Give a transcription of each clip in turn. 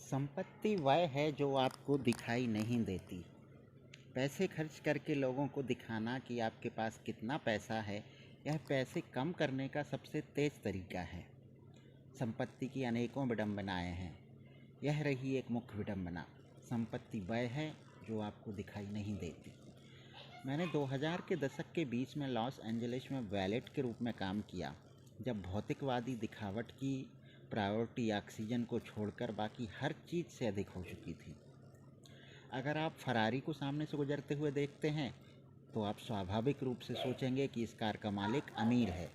संपत्ति वह है जो आपको दिखाई नहीं देती। पैसे खर्च करके लोगों को दिखाना कि आपके पास कितना पैसा है, यह पैसे कम करने का सबसे तेज़ तरीका है। संपत्ति की अनेकों विडंबनाएं हैं। यह रही एक मुख्य विडंबना। संपत्ति वह है जो आपको दिखाई नहीं देती। मैंने 2000 के दशक के बीच में लॉस एंजलिस में वैलेट के रूप में काम किया, जब भौतिकवादी दिखावट की प्रायोरिटी ऑक्सीजन को छोड़कर बाकी हर चीज़ से अधिक हो चुकी थी। अगर आप फरारी को सामने से गुजरते हुए देखते हैं तो आप स्वाभाविक रूप से सोचेंगे कि इस कार का मालिक अमीर है,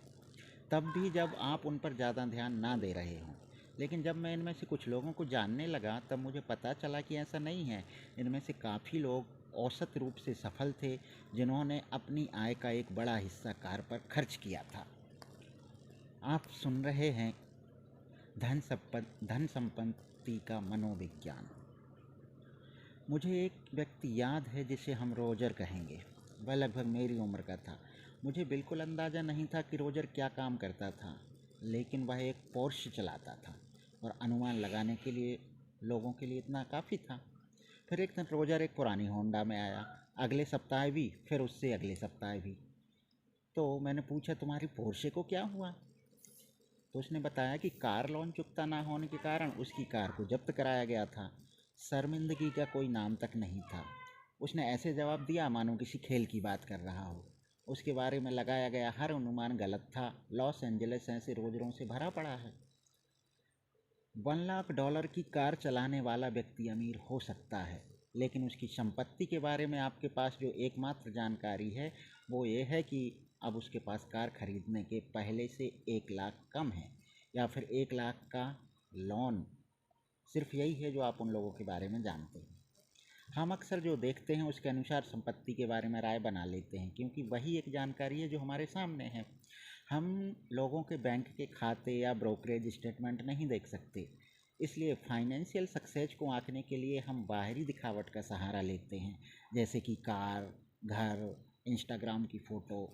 तब भी जब आप उन पर ज़्यादा ध्यान ना दे रहे हों। लेकिन जब मैं इनमें से कुछ लोगों को जानने लगा तब मुझे पता चला कि ऐसा नहीं है। इनमें से काफ़ी लोग औसत रूप से सफल थे, जिन्होंने अपनी आय का एक बड़ा हिस्सा कार पर खर्च किया था। आप सुन रहे हैं धन संपत्ति का मनोविज्ञान। मुझे एक व्यक्ति याद है जिसे हम रोजर कहेंगे। वह लगभग मेरी उम्र का था। मुझे बिल्कुल अंदाज़ा नहीं था कि रोजर क्या काम करता था, लेकिन वह एक पोर्श चलाता था और अनुमान लगाने के लिए लोगों के लिए इतना काफ़ी था। फिर एक दिन रोजर एक पुरानी होंडा में आया, अगले सप्ताह भी, फिर उससे अगले सप्ताह भी। तो मैंने पूछा, तुम्हारी पोर्शे को क्या हुआ? तो उसने बताया कि कार लोन चुकता ना होने के कारण उसकी कार को जब्त कराया गया था। शर्मिंदगी का कोई नाम तक नहीं था। उसने ऐसे जवाब दिया मानो किसी खेल की बात कर रहा हो। उसके बारे में लगाया गया हर अनुमान गलत था। लॉस एंजलिस ऐसे रोजरों से भरा पड़ा है। $1 लाख की कार चलाने वाला व्यक्ति अमीर हो सकता है, लेकिन उसकी संपत्ति के बारे में आपके पास जो एकमात्र जानकारी है वो ये है कि अब उसके पास कार खरीदने के पहले से 1 लाख कम है, या फिर 1 लाख का लोन। सिर्फ यही है जो आप उन लोगों के बारे में जानते हैं। हम अक्सर जो देखते हैं उसके अनुसार संपत्ति के बारे में राय बना लेते हैं, क्योंकि वही एक जानकारी है जो हमारे सामने है। हम लोगों के बैंक के खाते या ब्रोकरेज स्टेटमेंट नहीं देख सकते, इसलिए फाइनेंशियल सक्सेस को आंकने के लिए हम बाहरी दिखावट का सहारा लेते हैं, जैसे कि कार, घर, इंस्टाग्राम की फ़ोटो।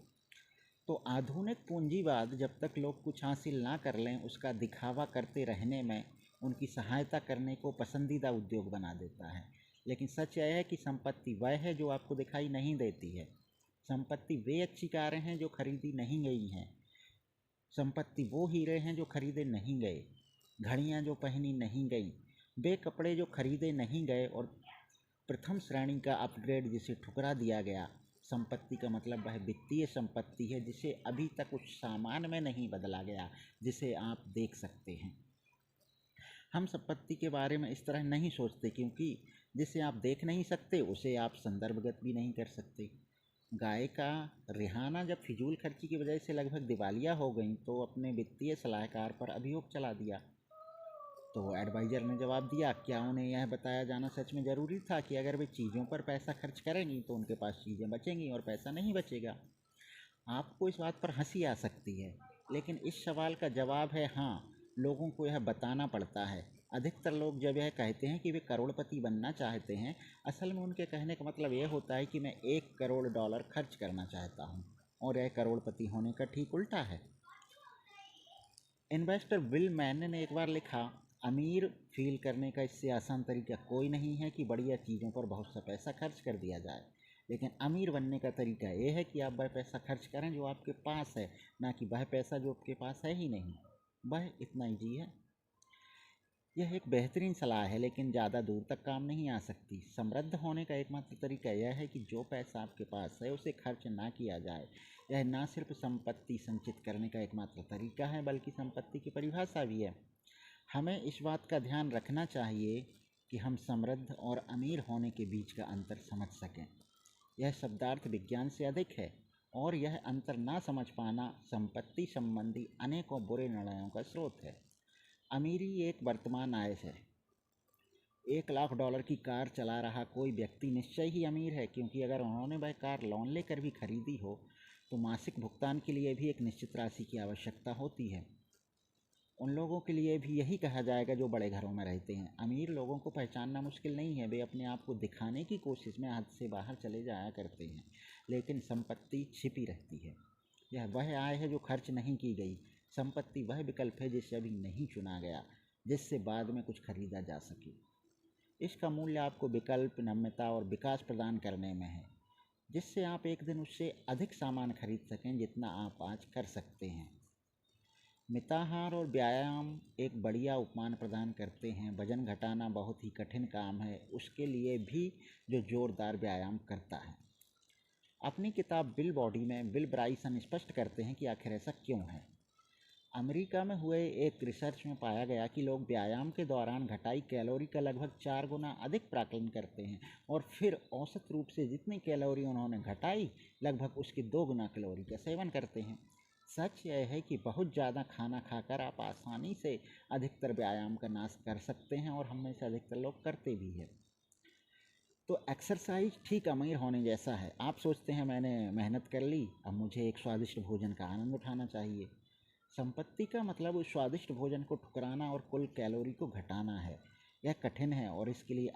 तो आधुनिक पूंजीवाद जब तक लोग कुछ हासिल ना कर लें उसका दिखावा करते रहने में उनकी सहायता करने को पसंदीदा उद्योग बना देता है। लेकिन सच यह है कि संपत्ति वह है जो आपको दिखाई नहीं देती है। संपत्ति वे अच्छी कारें हैं जो खरीदी नहीं गई हैं। संपत्ति वो हीरे हैं जो खरीदे नहीं गए, घड़ियाँ जो पहनी नहीं गई, वे कपड़े जो खरीदे नहीं गए और प्रथम श्रेणी का अपग्रेड जिसे ठुकरा दिया गया। संपत्ति का मतलब वह वित्तीय संपत्ति है जिसे अभी तक उस सामान में नहीं बदला गया जिसे आप देख सकते हैं। हम संपत्ति के बारे में इस तरह नहीं सोचते, क्योंकि जिसे आप देख नहीं सकते उसे आप संदर्भगत भी नहीं कर सकते। गायिका रिहाना जब फिजूल खर्ची की वजह से लगभग दिवालिया हो गई तो अपने वित्तीय सलाहकार पर अभियोग चला दिया। तो एडवाइज़र ने जवाब दिया, क्या उन्हें यह बताया जाना सच में ज़रूरी था कि अगर वे चीज़ों पर पैसा खर्च करेंगी तो उनके पास चीज़ें बचेंगी और पैसा नहीं बचेगा? आपको इस बात पर हंसी आ सकती है, लेकिन इस सवाल का जवाब है हाँ, लोगों को यह बताना पड़ता है। अधिकतर लोग जब यह कहते हैं कि वे करोड़पति बनना चाहते हैं, असल में उनके कहने का मतलब यह होता है कि मैं $1 करोड़ खर्च करना चाहता हूँ, और यह करोड़पति होने का ठीक उल्टा है। इन्वेस्टर बिल मैन ने एक बार लिखा, अमीर फील करने का इससे आसान तरीका कोई नहीं है कि बढ़िया चीज़ों पर बहुत सा पैसा खर्च कर दिया जाए, लेकिन अमीर बनने का तरीका यह है कि आप वह पैसा खर्च करें जो आपके पास है, ना कि वह पैसा जो आपके पास है ही नहीं। वह इतना ईजी है। यह एक बेहतरीन सलाह है, लेकिन ज़्यादा दूर तक काम नहीं आ सकती। समृद्ध होने का एकमात्र तरीका यह है कि जो पैसा आपके पास है उसे खर्च ना किया जाए। यह ना सिर्फ संपत्ति संचित करने का एकमात्र तरीका है, बल्कि संपत्ति की परिभाषा भी है। हमें इस बात का ध्यान रखना चाहिए कि हम समृद्ध और अमीर होने के बीच का अंतर समझ सकें। यह शब्दार्थ विज्ञान से अधिक है, और यह अंतर ना समझ पाना संपत्ति संबंधी अनेकों बुरे निर्णयों का स्रोत है। अमीरी एक वर्तमान आय है। $1 लाख की कार चला रहा कोई व्यक्ति निश्चय ही अमीर है, क्योंकि अगर उन्होंने वह कार लोन लेकर भी खरीदी हो तो मासिक भुगतान के लिए भी एक निश्चित राशि की आवश्यकता होती है। उन लोगों के लिए भी यही कहा जाएगा जो बड़े घरों में रहते हैं। अमीर लोगों को पहचानना मुश्किल नहीं है, वे अपने आप को दिखाने की कोशिश में हद से बाहर चले जाया करते हैं, लेकिन संपत्ति छिपी रहती है। यह वह आय है जो खर्च नहीं की गई। संपत्ति वह विकल्प है जिसे अभी नहीं चुना गया। जिससे बाद में कुछ खरीदा जा सके। इसका मूल्य आपको विकल्प, नम्रता और विकास प्रदान करने में है, जिससे आप एक दिन उससे अधिक सामान खरीद सकें जितना आप आज कर सकते हैं। मिताहार और व्यायाम एक बढ़िया उपमान प्रदान करते हैं। वजन घटाना बहुत ही कठिन काम है, उसके लिए भी जो जोरदार व्यायाम करता है। अपनी किताब बिल बॉडी में बिल ब्राइसन स्पष्ट करते हैं कि आखिर ऐसा क्यों है। अमेरिका में हुए एक रिसर्च में पाया गया कि लोग व्यायाम के दौरान घटाई कैलोरी का लगभग 4 गुना अधिक प्राकलन करते हैं और फिर औसत रूप से जितनी कैलोरी उन्होंने घटाई लगभग उसके 2 गुना कैलोरी का सेवन करते हैं। सच यह है कि बहुत ज़्यादा खाना खाकर आप आसानी से अधिकतर व्यायाम का नाश कर सकते हैं और हम में से अधिकतर लोग करते भी हैं। तो एक्सरसाइज ठीक अमीर होने जैसा है। आप सोचते हैं मैंने मेहनत कर ली, अब मुझे एक स्वादिष्ट भोजन का आनंद उठाना चाहिए। संपत्ति का मतलब उस स्वादिष्ट भोजन को ठुकराना और कुल कैलोरी को घटाना है। यह कठिन है और इसके लिए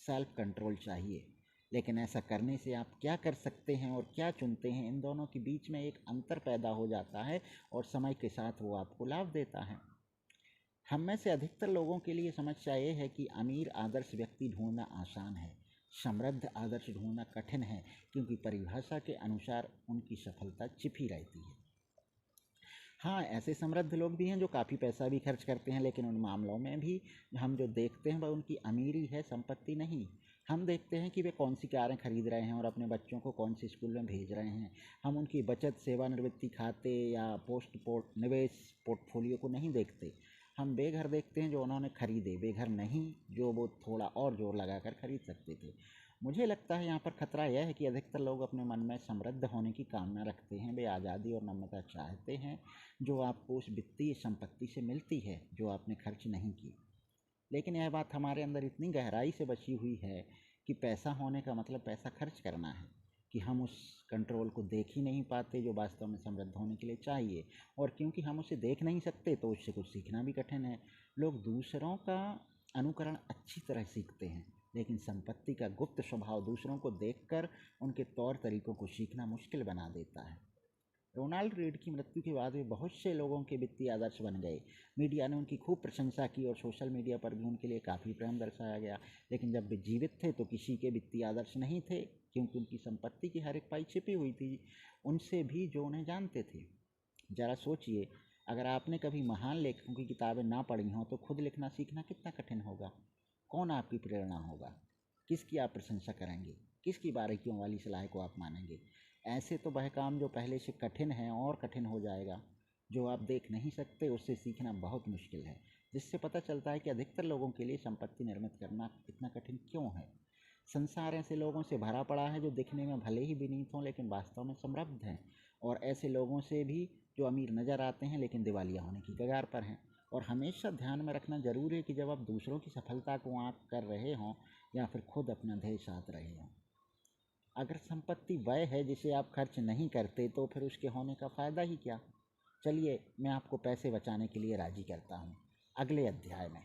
सेल्फ कंट्रोल चाहिए। लेकिन ऐसा करने से आप क्या कर सकते हैं और क्या चुनते हैं, इन दोनों के बीच में एक अंतर पैदा हो जाता है और समय के साथ वो आपको लाभ देता है। हम में से अधिकतर लोगों के लिए समस्या ये है कि अमीर आदर्श व्यक्ति ढूंढना आसान है, समृद्ध आदर्श ढूंढना कठिन है, क्योंकि परिभाषा के अनुसार उनकी सफलता छिपी रहती है। हाँ, ऐसे समृद्ध लोग भी हैं जो काफ़ी पैसा भी खर्च करते हैं, लेकिन उन मामलों में भी हम जो देखते हैं वह उनकी अमीरी है, संपत्ति नहीं। हम देखते हैं कि वे कौन सी कारें खरीद रहे हैं और अपने बच्चों को कौन से स्कूल में भेज रहे हैं। हम उनकी बचत, सेवानिवृत्ति खाते या निवेश पोर्टफोलियो को नहीं देखते। हम वे घर देखते हैं जो उन्होंने खरीदे, वे घर नहीं जो वो थोड़ा और जोर लगाकर खरीद सकते थे। मुझे लगता है यहाँ पर खतरा यह है कि अधिकतर लोग अपने मन में समृद्ध होने की कामना रखते हैं। वे आज़ादी और नम्रता चाहते हैं जो आपको उस वित्तीय संपत्ति से मिलती है जो आपने खर्च नहीं की। लेकिन यह बात हमारे अंदर इतनी गहराई से बची हुई है कि पैसा होने का मतलब पैसा खर्च करना है, कि हम उस कंट्रोल को देख ही नहीं पाते जो वास्तव में समृद्ध होने के लिए चाहिए। और क्योंकि हम उसे देख नहीं सकते तो उससे कुछ सीखना भी कठिन है। लोग दूसरों का अनुकरण अच्छी तरह सीखते हैं, लेकिन संपत्ति का गुप्त स्वभाव दूसरों को देखकर उनके तौर तरीकों को सीखना मुश्किल बना देता है। रोनाल्ड रीड की मृत्यु के बाद वे बहुत से लोगों के वित्तीय आदर्श बन गए। मीडिया ने उनकी खूब प्रशंसा की और सोशल मीडिया पर भी उनके लिए काफ़ी प्रेम दर्शाया गया। लेकिन जब वे जीवित थे तो किसी के वित्तीय आदर्श नहीं थे, क्योंकि उनकी संपत्ति की हर एक पाई छिपी हुई थी उनसे भी जो उन्हें जानते थे। ज़रा सोचिए, अगर आपने कभी महान लेखकों की किताबें ना पढ़ी हों तो खुद लिखना सीखना कितना कठिन होगा। कौन आपकी प्रेरणा होगा, किसकी आप प्रशंसा करेंगे, किसकी बारीकियों वाली सलाह को आप मानेंगे। ऐसे तो वह काम जो पहले से कठिन है और कठिन हो जाएगा। जो आप देख नहीं सकते उससे सीखना बहुत मुश्किल है, जिससे पता चलता है कि अधिकतर लोगों के लिए संपत्ति निर्मित करना इतना कठिन क्यों है। संसार ऐसे लोगों से भरा पड़ा है जो दिखने में भले ही विनीत हों लेकिन वास्तव में समृद्ध हैं, और ऐसे लोगों से भी जो अमीर नज़र आते हैं लेकिन दिवालिया होने की कगार पर हैं। और हमेशा ध्यान में रखना जरूरी है कि जब आप दूसरों की सफलता को आँक कर रहे हों या फिर खुद अपना ध्येय साध रहे हों, अगर संपत्ति वह है जिसे आप खर्च नहीं करते तो फिर उसके होने का फ़ायदा ही क्या। चलिए, मैं आपको पैसे बचाने के लिए राज़ी करता हूँ अगले अध्याय में।